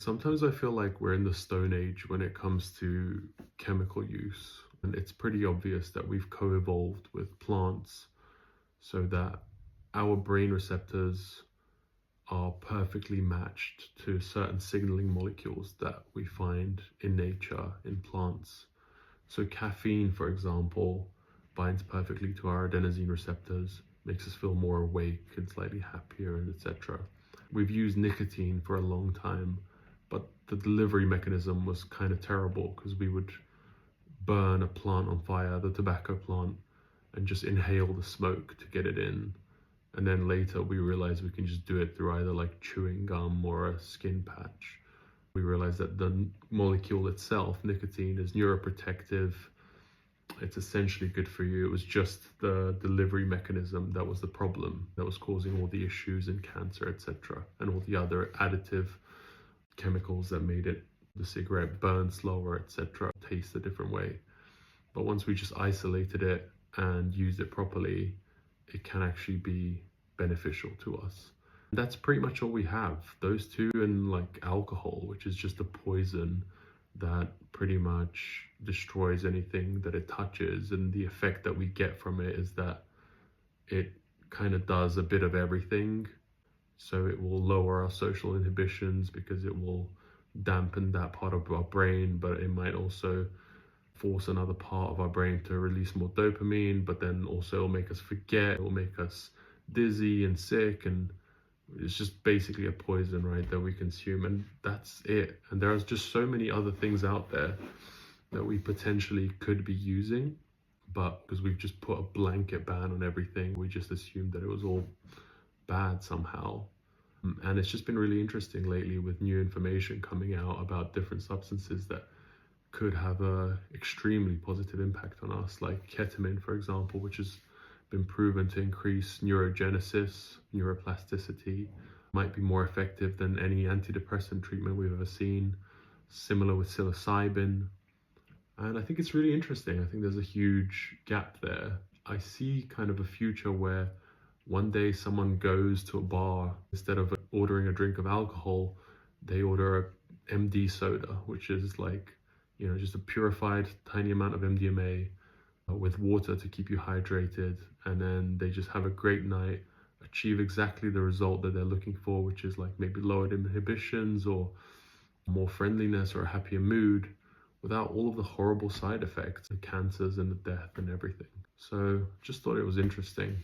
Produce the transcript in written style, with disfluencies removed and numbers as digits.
Sometimes I feel like we're in the Stone Age when it comes to chemical use. And it's pretty obvious that we've co-evolved with plants so that our brain receptors are perfectly matched to certain signaling molecules that we find in nature, in plants. So caffeine, for example, binds perfectly to our adenosine receptors, makes us feel more awake and slightly happier, and etc. We've used nicotine for a long time, but the delivery mechanism was kind of terrible because we would burn a plant on fire, the tobacco plant, and just inhale the smoke to get it in. And then later we realized we can just do it through either like chewing gum or a skin patch. We realized that the molecule itself, nicotine, is neuroprotective. It's essentially good for you. It was just the delivery mechanism that was the problem, that was causing all the issues in cancer, etc., and all the other additive chemicals that made it the cigarette burn slower, etc., taste a different way. But once we just isolated it and used it properly, it can actually be beneficial to us. That's pretty much all we have. Those two and like alcohol, which is just a poison that pretty much destroys anything that it touches. And the effect that we get from it is that it kind of does a bit of everything. So it will lower our social inhibitions because it will dampen that part of our brain, but it might also force another part of our brain to release more dopamine, but then also it'll make us forget, it will make us dizzy and sick, and it's just basically a poison, right, that we consume, and that's it. And there's just so many other things out there that we potentially could be using, but because we've just put a blanket ban on everything, we just assumed that it was all bad somehow. And it's just been really interesting lately with new information coming out about different substances that could have a extremely positive impact on us, like ketamine, for example, which has been proven to increase neurogenesis, neuroplasticity, might be more effective than any antidepressant treatment we've ever seen. Similar with psilocybin. And I think it's really interesting. I think there's a huge gap there. I see kind of a future where one day someone goes to a bar, instead of ordering a drink of alcohol, they order a MD soda, which is like, just a purified tiny amount of MDMA with water to keep you hydrated. And then they just have a great night, achieve exactly the result that they're looking for, which is like maybe lowered inhibitions or more friendliness or a happier mood without all of the horrible side effects, the cancers and the death and everything. So just thought it was interesting.